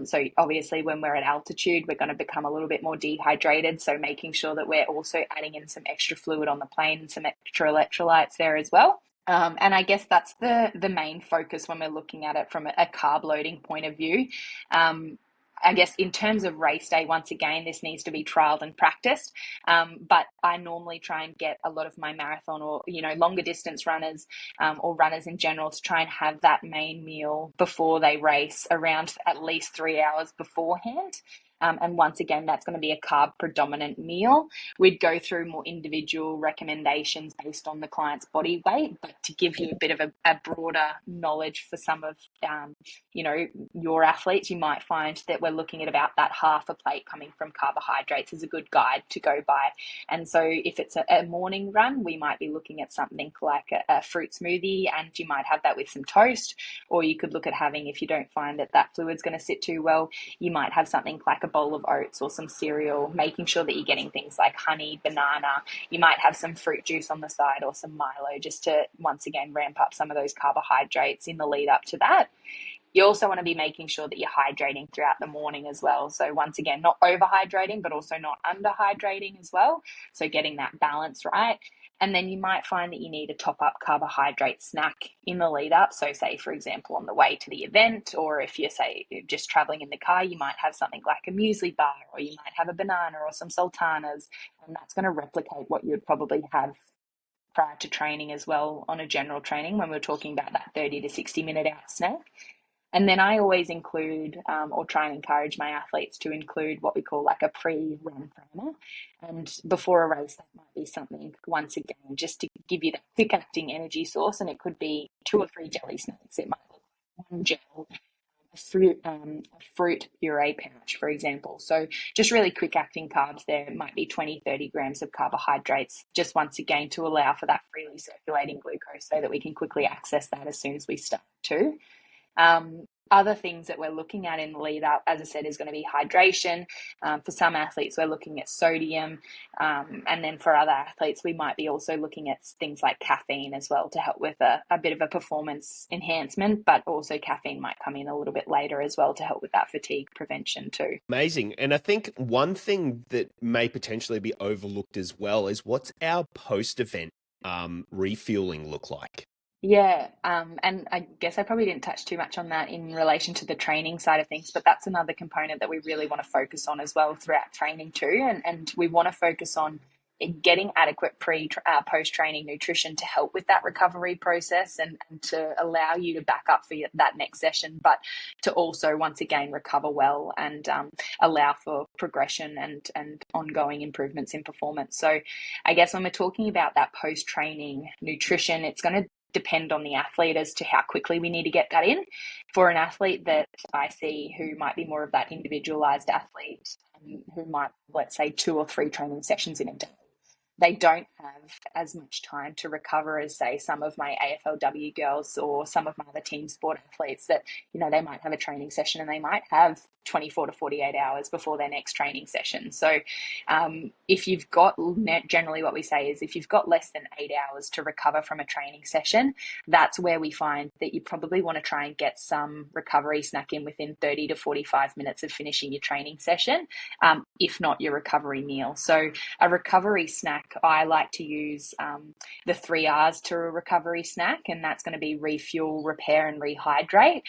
[SPEAKER 2] So obviously when we're at altitude, we're going to become a little bit more dehydrated. So making sure that we're also adding in some extra fluid on the plane and some extra electrolytes there as well. And I guess that's the main focus when we're looking at it from a carb loading point of view. I guess in terms of race day, once again, this needs to be trialed and practiced. But I normally try and get a lot of my marathon or, longer distance runners, or runners in general, to try and have that main meal before they race around at least 3 hours beforehand. And once again, that's going to be a carb predominant meal. We'd go through more individual recommendations based on the client's body weight, but to give you a bit of a broader knowledge for some of, your athletes, you might find that we're looking at about that half a plate coming from carbohydrates as a good guide to go by. And so if it's a morning run, we might be looking at something like a fruit smoothie, and you might have that with some toast, or you could look at having, if you don't find that fluid's going to sit too well, you might have something like a bowl of oats or some cereal, making sure that you're getting things like honey, banana. You might have some fruit juice on the side or some Milo, just to once again ramp up some of those carbohydrates in the lead up to that. You also want to be making sure that you're hydrating throughout the morning as well. So once again, not overhydrating, but also not underhydrating as well. So getting that balance right. And then you might find that you need a top up carbohydrate snack in the lead up. So say, for example, on the way to the event, or if you're, say, just traveling in the car, you might have something like a muesli bar, or you might have a banana or some sultanas, and that's going to replicate what you'd probably have prior to training as well on a general training when we're talking about that 30 to 60-minute out snack. And then I always include or try and encourage my athletes to include what we call like a pre-run primer. And before a race, that might be something, once again, just to give you that quick acting energy source. And it could be 2 or 3 jelly snacks. It might be one gel, a fruit puree pouch, for example. So just really quick acting carbs there. It might be 20, 30 grams of carbohydrates, just once again to allow for that freely circulating glucose so that we can quickly access that as soon as we start to. Other things that we're looking at in the lead up, as I said, is going to be hydration. For some athletes, we're looking at sodium. And then for other athletes, we might be also looking at things like caffeine as well to help with a bit of a performance enhancement, but also caffeine might come in a little bit later as well to help with that fatigue prevention too.
[SPEAKER 1] Amazing. And I think one thing that may potentially be overlooked as well is what's our post-event refueling look like?
[SPEAKER 2] Yeah, and I guess I probably didn't touch too much on that in relation to the training side of things, but that's another component that we really want to focus on as well throughout training too. And we want to focus on getting adequate post-training nutrition to help with that recovery process and to allow you to back up for that next session, but to also, once again, recover well and allow for progression and ongoing improvements in performance. So I guess when we're talking about that post-training nutrition, it's going to depend on the athlete as to how quickly we need to get that in. For an athlete that I see who might be more of that individualized athlete, who might, let's say, 2 or 3 training sessions in a day, they don't have as much time to recover as, say, some of my AFLW girls or some of my other team sport athletes that, they might have a training session and they might have 24 to 48 hours before their next training session. So if you've got, generally what we say is if you've got less than 8 hours to recover from a training session, that's where we find that you probably want to try and get some recovery snack in within 30 to 45 minutes of finishing your training session, if not your recovery meal. So a recovery snack, I like to use the 3 R's to a recovery snack, and that's going to be refuel, repair, and rehydrate.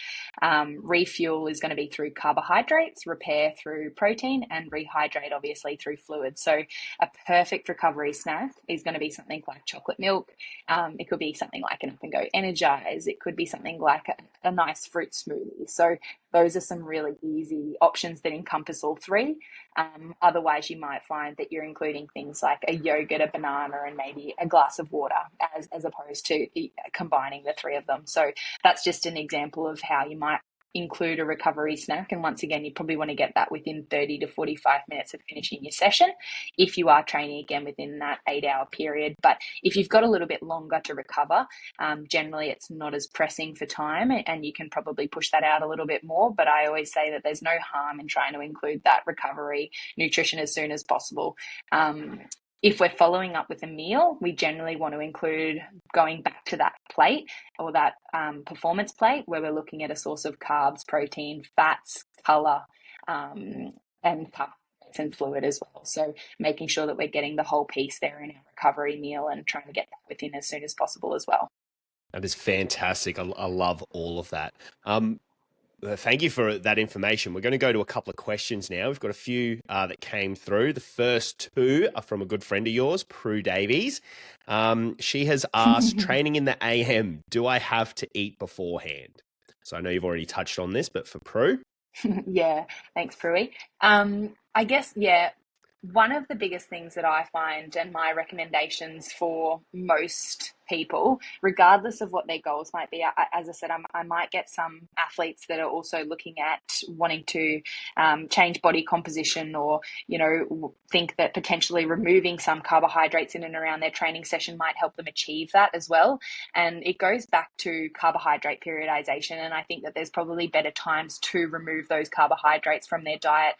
[SPEAKER 2] Refuel is going to be through carbohydrates, repair through protein, and rehydrate obviously through fluids. So a perfect recovery snack is going to be something like chocolate milk. It could be something like an Up and Go Energize. It could be something like a nice fruit smoothie. So those are some really easy options that encompass all 3. Otherwise, you might find that you're including things like a yogurt, a banana, and maybe a glass of water as opposed to combining the 3 of them. So that's just an example of how you might include a recovery snack. And once again, you probably want to get that within 30 to 45 minutes of finishing your session if you are training again within that 8-hour period. But if you've got a little bit longer to recover, generally it's not as pressing for time and you can probably push that out a little bit more. But I always say that there's no harm in trying to include that recovery nutrition as soon as possible. If we're following up with a meal, we generally want to include going back to that plate or that performance plate where we're looking at a source of carbs, protein, fats, colour, and carbohydrates and fluid as well. So making sure that we're getting the whole piece there in our recovery meal and trying to get that within as soon as possible as well.
[SPEAKER 1] That is fantastic. I love all of that. Thank you for that information. We're going to go to a couple of questions now. We've got a few that came through. The first 2 are from a good friend of yours, Prue Davies. She has asked, training in the AM, do I have to eat beforehand? So I know you've already touched on this, but for Prue?
[SPEAKER 2] Yeah, thanks, Prue. I guess, one of the biggest things that I find and my recommendations for most people, regardless of what their goals might be, as I said, I might get some athletes that are also looking at wanting to change body composition or, think that potentially removing some carbohydrates in and around their training session might help them achieve that as well. And it goes back to carbohydrate periodization. And I think that there's probably better times to remove those carbohydrates from their diet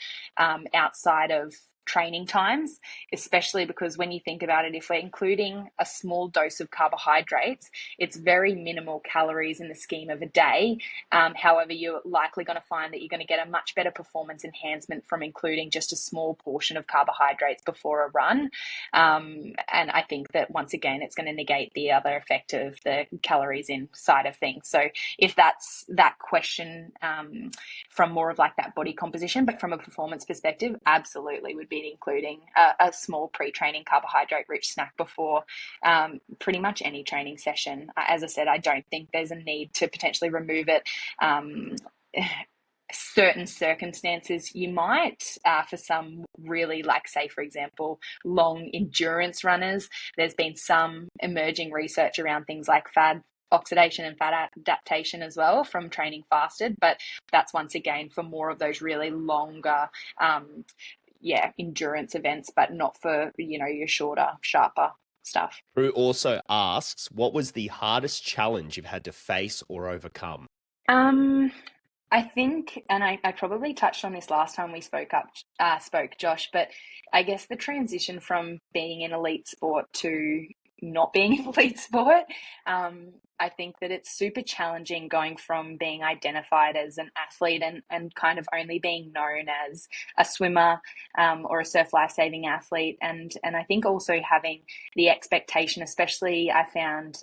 [SPEAKER 2] outside of training times, especially because when you think about it, if we're including a small dose of carbohydrates, it's very minimal calories in the scheme of a day. However, you're likely going to find that you're going to get a much better performance enhancement from including just a small portion of carbohydrates before a run. And I think that once again, it's going to negate the other effect of the calories in side of things. So if that's that question from more of like that body composition, but from a performance perspective, absolutely would be including a small pre-training carbohydrate rich snack before pretty much any training session. As I said, I don't think there's a need to potentially remove it. Certain circumstances you might, for some really, like say for example long endurance runners, there's been some emerging research around things like fat oxidation and fat adaptation as well from training fasted, but that's once again for more of those really longer endurance events, but not for your shorter, sharper stuff.
[SPEAKER 1] Drew also asks, what was the hardest challenge you've had to face or overcome?
[SPEAKER 2] I think, and I probably touched on this last time we spoke, Josh, but I guess the transition from being in elite sport to not being in elite sport, I think that it's super challenging going from being identified as an athlete and kind of only being known as a swimmer or a surf lifesaving athlete. And I think also having the expectation, especially I found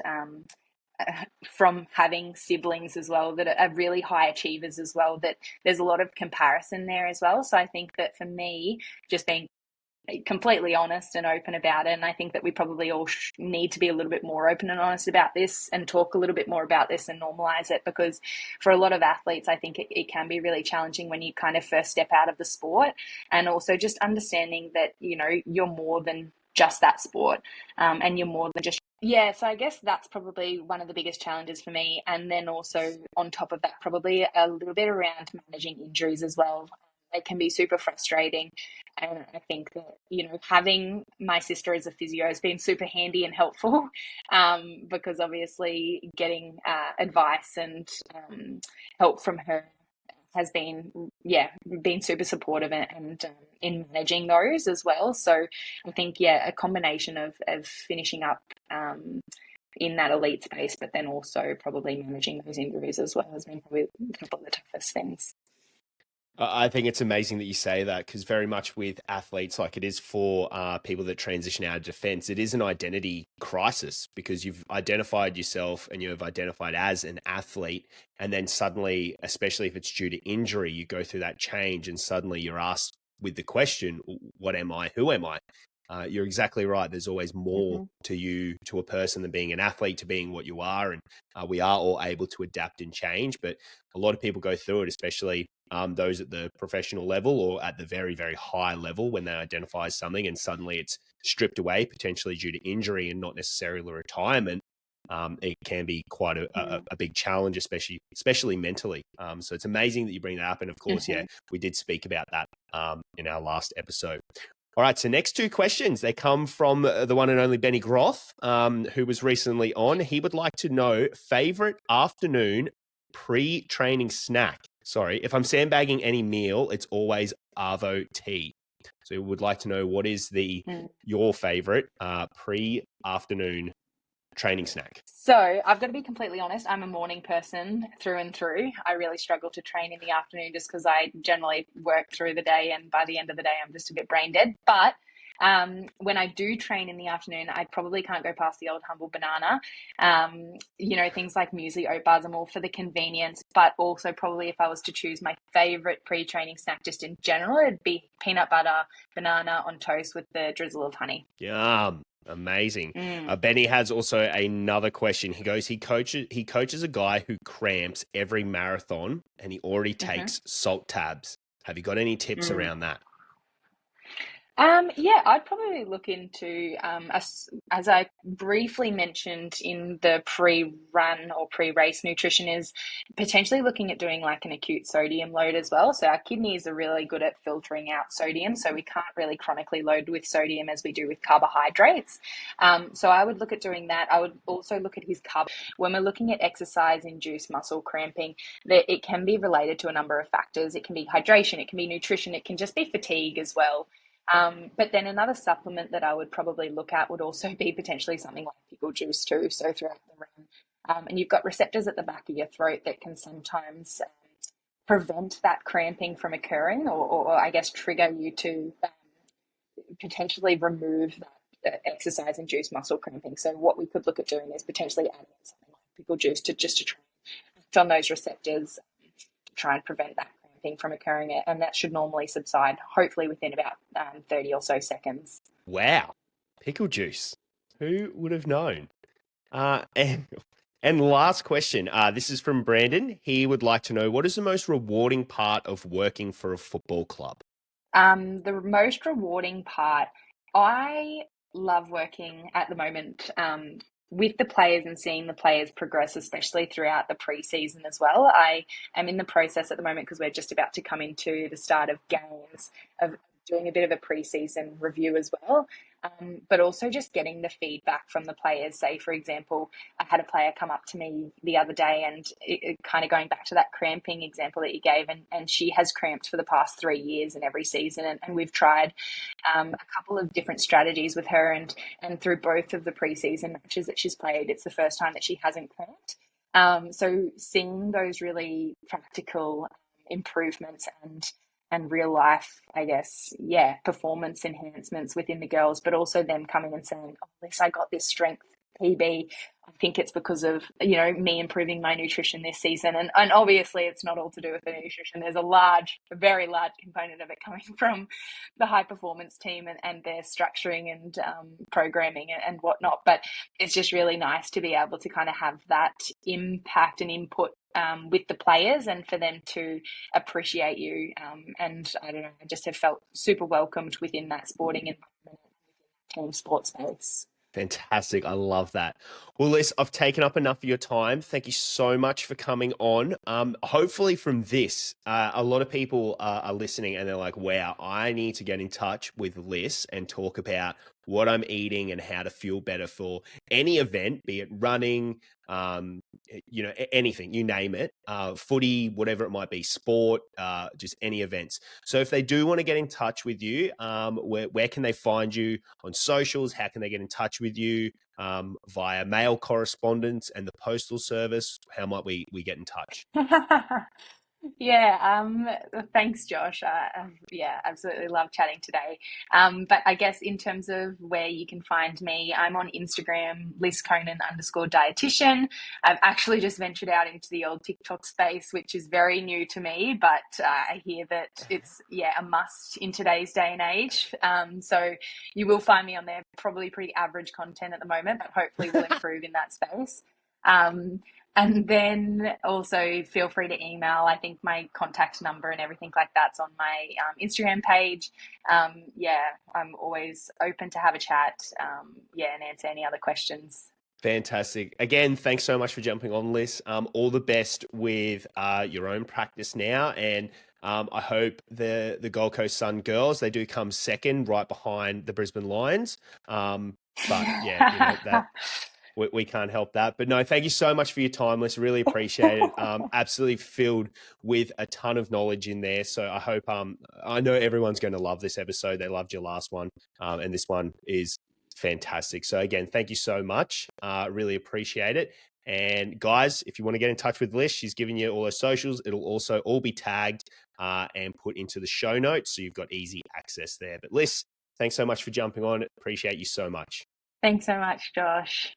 [SPEAKER 2] from having siblings as well that are really high achievers as well, that there's a lot of comparison there as well. So I think that for me, just being completely honest and open about it, and I think that we probably all need to be a little bit more open and honest about this and talk a little bit more about this and normalize it, because for a lot of athletes I think it can be really challenging when you kind of first step out of the sport, and also just understanding that you're more than just that sport, and you're more than just so I guess that's probably one of the biggest challenges for me. And then also on top of that, probably a little bit around managing injuries as well. It can be super frustrating. And I think that, having my sister as a physio has been super handy and helpful, because obviously getting advice and help from her has been super supportive and in managing those as well. So I think a combination of finishing up in that elite space, but then also probably managing those injuries as well has been probably a couple of the toughest things.
[SPEAKER 1] I think it's amazing that you say that, because very much with athletes, like it is for people that transition out of defense, it is an identity crisis, because you've identified yourself and you have identified as an athlete. And then suddenly, especially if it's due to injury, you go through that change and suddenly you're asked with the question, what am I? Who am I? You're exactly right. There's always more to you, to a person, than being an athlete, to being what you are. And we are all able to adapt and change. But a lot of people go through it, especially those at the professional level or at the very, very high level, when they identify as something and suddenly it's stripped away, potentially due to injury and not necessarily retirement. It can be quite a big challenge, especially mentally. So it's amazing that you bring that up. And of course, we did speak about that in our last episode. All right, so next two questions, they come from the one and only Benny Groth, who was recently on. He would like to know favorite afternoon pre-training snack. Sorry, if I'm sandbagging any meal, it's always Arvo tea. So we would like to know, what is your favorite pre-afternoon training snack?
[SPEAKER 2] So I've got to be completely honest, I'm a morning person through and through. I really struggle to train in the afternoon just because I generally work through the day, and by the end of the day I'm just a bit brain dead. But when I do train in the afternoon, I probably can't go past the old humble banana. Things like muesli, oat bars are more for the convenience, but also probably if I was to choose my favorite pre-training snack just in general, it'd be peanut butter, banana on toast with the drizzle of honey.
[SPEAKER 1] Yum. Amazing. Benny has also another question. He goes, he coaches a guy who cramps every marathon and he already takes salt tabs. Have you got any tips around that?
[SPEAKER 2] I'd probably look into, as I briefly mentioned in the pre-run or pre-race nutrition, is potentially looking at doing like an acute sodium load as well. So our kidneys are really good at filtering out sodium, so we can't really chronically load with sodium as we do with carbohydrates. So I would look at doing that. I would also look at his carb. When we're looking at exercise-induced muscle cramping, that it can be related to a number of factors. It can be hydration, it can be nutrition, it can just be fatigue as well. But then another supplement that I would probably look at would also be potentially something like pickle juice too. So throughout the run, and you've got receptors at the back of your throat that can sometimes prevent that cramping from occurring, or I guess trigger you to potentially remove that exercise-induced muscle cramping. So what we could look at doing is potentially adding something like pickle juice to try and act on those receptors, to try and prevent that cramping from occurring, and that should normally subside, hopefully within about 30 or so seconds.
[SPEAKER 1] Wow. Pickle juice. Who would have known? And last question. This is from Brandon. He would like to know, what is the most rewarding part of working for a football club?
[SPEAKER 2] The most rewarding part, I love working at the moment with the players and seeing the players progress, especially throughout the preseason as well. I am in the process at the moment, because we're just about to come into the start of games, of doing a bit of a preseason review as well. But also just getting the feedback from the players. Say, for example, I had a player come up to me the other day, and kind of going back to that cramping example that you gave, and she has cramped for the past 3 years in every season, and we've tried a couple of different strategies with her, and through both of the preseason matches that she's played, it's the first time that she hasn't cramped. So seeing those really practical improvements and real life, I guess, performance enhancements within the girls, but also them coming and saying, oh, Lyss, I got this strength PB. I think it's because of, me improving my nutrition this season. And obviously it's not all to do with the nutrition. There's a very large component of it coming from the high performance team and their structuring and programming and whatnot. But it's just really nice to be able to kind of have that impact and input with the players, and for them to appreciate you. And I don't know, I just have felt super welcomed within that sporting environment, team sports space.
[SPEAKER 1] Fantastic. I love that. Well, Lyss, I've taken up enough of your time. Thank you so much for coming on. Hopefully from this, a lot of people are listening and they're like, wow, I need to get in touch with Lyss and talk about what I'm eating and how to feel better for any event, be it running, anything, you name it, footy, whatever it might be, sport, just any events. So if they do want to get in touch with you, where can they find you on socials? How can they get in touch with you via mail correspondence and the postal service? How might we get in touch?
[SPEAKER 2] Yeah, thanks, Josh. Absolutely love chatting today. But I guess in terms of where you can find me, I'm on Instagram, Lyss Koenen _dietitian. I've actually just ventured out into the old TikTok space, which is very new to me, but I hear that it's, a must in today's day and age. So you will find me on there, probably pretty average content at the moment, but hopefully we'll improve in that space. And then also feel free to email. I think my contact number and everything like that's on my Instagram page. I'm always open to have a chat, and answer any other questions.
[SPEAKER 1] Fantastic. Again, thanks so much for jumping on, Lyss. All the best with your own practice now. And I hope the Gold Coast Sun girls, they do come second right behind the Brisbane Lions. That... We can't help that. But no, thank you so much for your time, Lyss. Really appreciate it. Absolutely filled with a ton of knowledge in there. So I hope, I know everyone's going to love this episode. They loved your last one. And this one is fantastic. So again, thank you so much. Really appreciate it. And guys, if you want to get in touch with Lyss, she's giving you all her socials. It'll also all be tagged and put into the show notes. So you've got easy access there. But Lyss, thanks so much for jumping on. Appreciate you so much.
[SPEAKER 2] Thanks so much, Josh.